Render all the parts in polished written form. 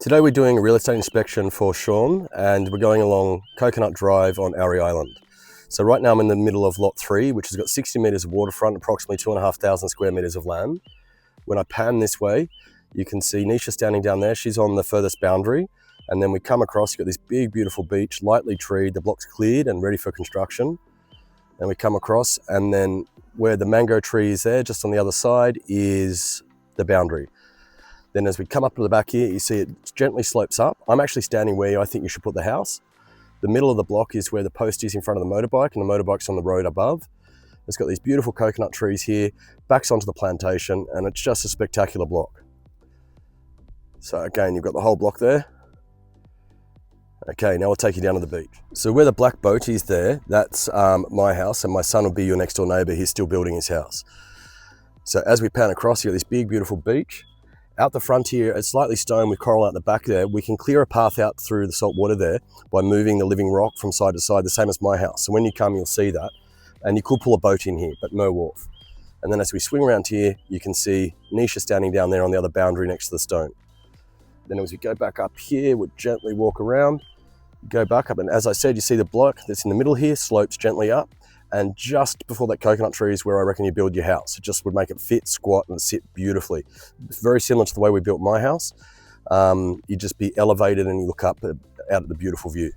Today we're doing a real estate inspection for Shawn and we're going along Coconut Drive on Aore Island. So right now I'm in the middle of lot 3, which has got 60 metres of waterfront, approximately 2,500 square metres of land. When I pan this way, you can see Nisha standing down there. She's on the furthest boundary. And then we come across, you've got this big, beautiful beach, lightly treed, the block's cleared and ready for construction. And we come across, and then where the mango tree is there, just on the other side, is the boundary. Then as we come up to the back here, you see it gently slopes up. I'm actually standing where I think you should put the house. The middle of the block is where the post is in front of the motorbike, and the motorbike's on the road above. It's got these beautiful coconut trees here, backs onto the plantation, and it's just a spectacular block. So again, you've got the whole block there. Okay, now I'll take you down to the beach. So where the black boat is there, that's my house, and my son will be your next door neighbour. He's still building his house. So as we pan across, you've got this big, beautiful beach. Out the front here, it's slightly stone with coral out the back there. We can clear a path out through the salt water there by moving the living rock from side to side, the same as my house. So when you come, you'll see that. And you could pull a boat in here, but no wharf. And then as we swing around here, you can see Nisha standing down there on the other boundary next to the stone. Then as we go back up here, we'll gently walk around, go back up. And as I said, you see the block that's in the middle here, slopes gently up. And just before that coconut tree is where I reckon you build your house. It just would make it fit, squat, and sit beautifully. It's very similar to the way we built my house. You'd just be elevated and you look up out at the beautiful view.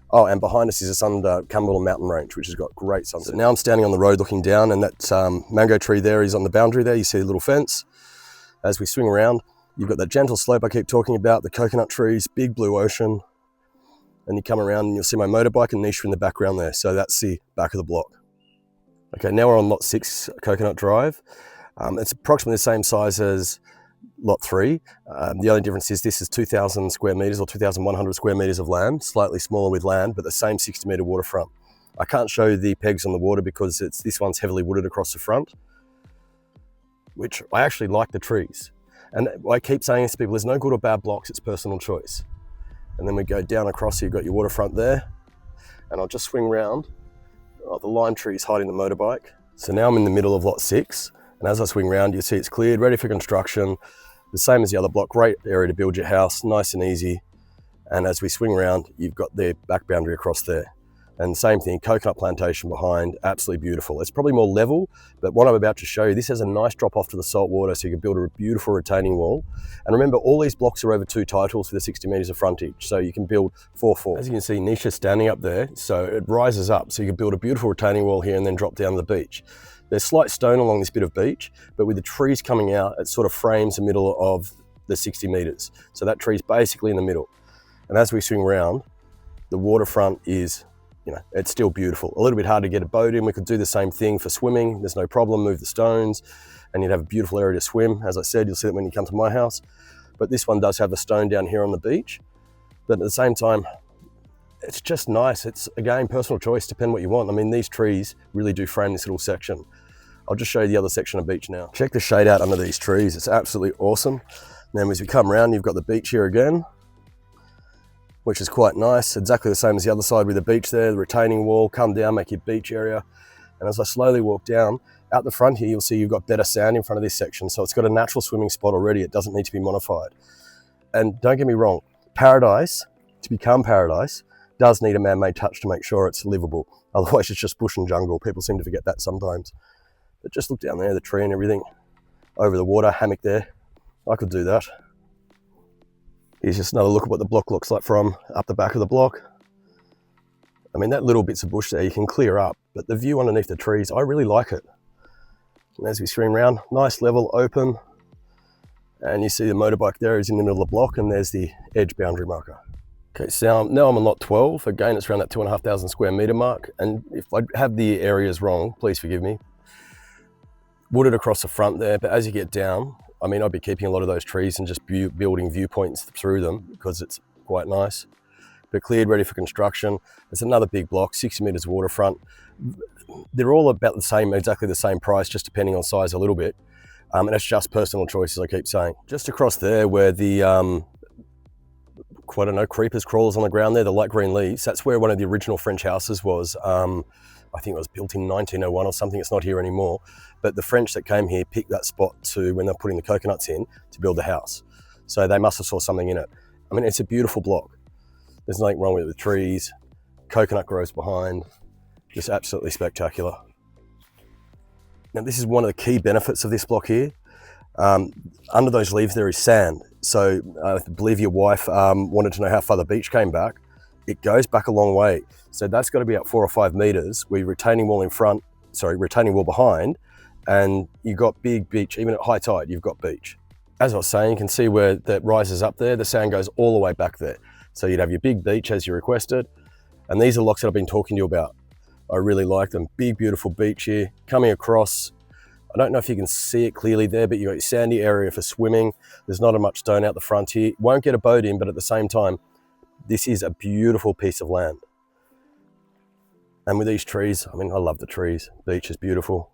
Oh, and behind us is a Cumberland mountain range, which has got great sunset. So now I'm standing on the road looking down, and that mango tree there is on the boundary there. You see a little fence. As we swing around, you've got that gentle slope I keep talking about, the coconut trees, big blue ocean. And you come around and you'll see my motorbike and Nisha in the background there. So that's the back of the block. Okay, now we're on lot 6, Coconut Drive. It's approximately the same size as lot 3. The only difference is this is 2,000 square metres or 2,100 square metres of land, slightly smaller with land, but the same 60 metre waterfront. I can't show the pegs on the water because this one's heavily wooded across the front, which I actually like the trees. And I keep saying this to people, there's no good or bad blocks, it's personal choice. And then we go down across, you've got your waterfront there. And I'll just swing round. Oh, the lime tree is hiding the motorbike. So now I'm in the middle of lot 6. And as I swing round, you see it's cleared, ready for construction. The same as the other block, great area to build your house, nice and easy. And as we swing around, you've got the back boundary across there. And same thing, coconut plantation behind, absolutely beautiful. It's probably more level, but what I'm about to show you, this has a nice drop off to the salt water, so you can build a beautiful retaining wall. And remember, all these blocks are over 2 titles for the 60 metres of frontage, so you can build 4-4. As you can see, Nisha's standing up there, so it rises up, so you can build a beautiful retaining wall here and then drop down to the beach. There's slight stone along this bit of beach, but with the trees coming out, it sort of frames the middle of the 60 metres. So that tree's basically in the middle. And as we swing around, the waterfront is, it's still beautiful. A little bit hard to get a boat in. We could do the same thing for swimming. There's no problem, move the stones and you'd have a beautiful area to swim. As I said, you'll see it when you come to my house. But this one does have a stone down here on the beach. But at the same time, it's just nice. It's, again, personal choice, depend what you want. I mean, these trees really do frame this little section. I'll just show you the other section of beach now. Check the shade out under these trees. It's absolutely awesome. And then as we come around, you've got the beach here again, which is quite nice. Exactly the same as the other side with the beach there, the retaining wall, come down, make your beach area. And as I slowly walk down, out the front here, you'll see you've got better sand in front of this section. So it's got a natural swimming spot already. It doesn't need to be modified. And don't get me wrong, paradise, to become paradise, does need a man-made touch to make sure it's livable. Otherwise it's just bush and jungle. People seem to forget that sometimes. But just look down there, the tree and everything, over the water, hammock there. I could do that. Here's just another look at what the block looks like from up the back of the block. I mean, that little bits of bush there you can clear up, but the view underneath the trees, I really like it. And as we swing around, nice level, open. And you see the motorbike there is in the middle of the block, and there's the edge boundary marker. Okay, so now I'm on lot 12. Again, it's around that 2,500 square metre mark. And if I have the areas wrong, please forgive me. Wooded across the front there, but as you get down, I mean, I'd be keeping a lot of those trees and just building viewpoints through them because it's quite nice. But cleared, ready for construction. It's another big block, 60 metres waterfront. They're all about the same, exactly the same price, just depending on size a little bit. And it's just personal choice, as I keep saying. Just across there where the, I don't know, creepers, crawlers on the ground there, the light green leaves, that's where one of the original French houses was. I think it was built in 1901 or something. It's not here anymore. But the French that came here picked that spot to, when they're putting the coconuts in, to build the house. So they must have saw something in it. I mean, it's a beautiful block. There's nothing wrong with the trees. Coconut grows behind. Just absolutely spectacular. Now, this is one of the key benefits of this block here. Under those leaves there is sand. So I believe your wife wanted to know how far the beach came back. It goes back a long way. So that's got to be about 4 or 5 meters. We retaining wall in front, retaining wall behind, and you've got big beach. Even at high tide, you've got beach. As I was saying, you can see where that rises up there. The sand goes all the way back there. So you'd have your big beach as you requested. And these are locks that I've been talking to you about. I really like them. Big, beautiful beach here. Coming across, I don't know if you can see it clearly there, but you've got your sandy area for swimming. There's not much stone out the front here. Won't get a boat in, but at the same time, this is a beautiful piece of land. And with these trees, I mean, I love the trees. Beach is beautiful.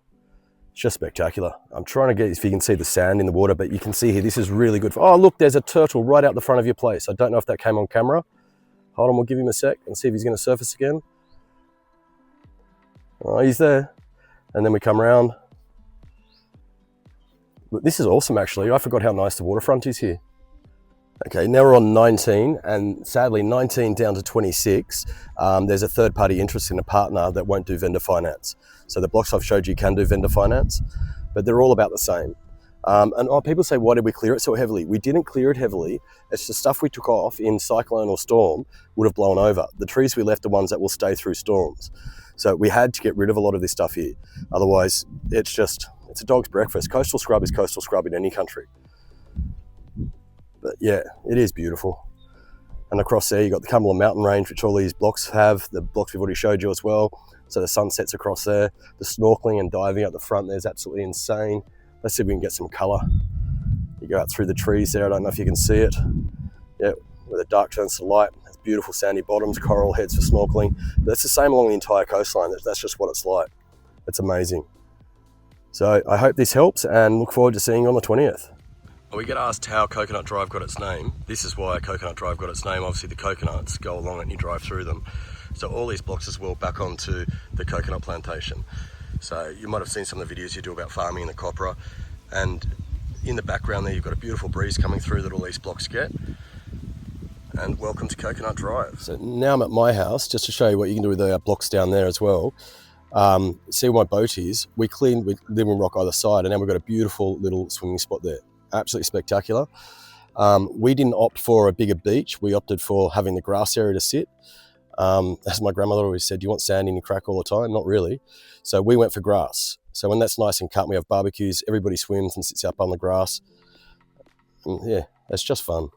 It's just spectacular. I'm trying to get, if you can see the sand in the water, but you can see here, this is really good. Oh, look, there's a turtle right out the front of your place. I don't know if that came on camera. Hold on, we'll give him a sec and see if he's going to surface again. Oh, he's there. And then we come around. Look, this is awesome, actually. I forgot how nice the waterfront is here. Okay, now we're on 19, and sadly 19 down to 26. There's a third-party interest in a partner that won't do vendor finance. So the blocks I've showed you can do vendor finance, but they're all about the same. People say, why did we clear it so heavily? We didn't clear it heavily. It's the stuff we took off in cyclone or storm would have blown over. The trees we left are ones that will stay through storms. So we had to get rid of a lot of this stuff here. Otherwise, it's a dog's breakfast. Coastal scrub is coastal scrub in any country. But yeah, it is beautiful. And across there, you've got the Cumberland Mountain Range, which all these blocks have, the blocks we've already showed you as well. So the sun sets across there. The snorkeling and diving up the front there is absolutely insane. Let's see if we can get some color. You go out through the trees there. I don't know if you can see it. Yeah, where the dark turns to light. It's beautiful sandy bottoms, coral heads for snorkeling. But that's the same along the entire coastline. That's just what it's like. It's amazing. So I hope this helps and look forward to seeing you on the 20th. We get asked how Coconut Drive got its name. This is why Coconut Drive got its name. Obviously the coconuts go along it and you drive through them. So all these blocks as well back onto the coconut plantation. So you might have seen some of the videos you do about farming in the copra, and in the background there you've got a beautiful breeze coming through that all these blocks get. And welcome to Coconut Drive. So now I'm at my house, just to show you what you can do with the blocks down there as well. See where my boat is. We cleaned with living rock either side, and now we've got a beautiful little swimming spot there. Absolutely spectacular. We didn't opt for a bigger beach. We opted for having the grass area to sit. As my grandmother always said, do you want sand in your crack all the time? Not really. So we went for grass. So when that's nice and cut, we have barbecues, everybody swims and sits up on the grass. And yeah, it's just fun.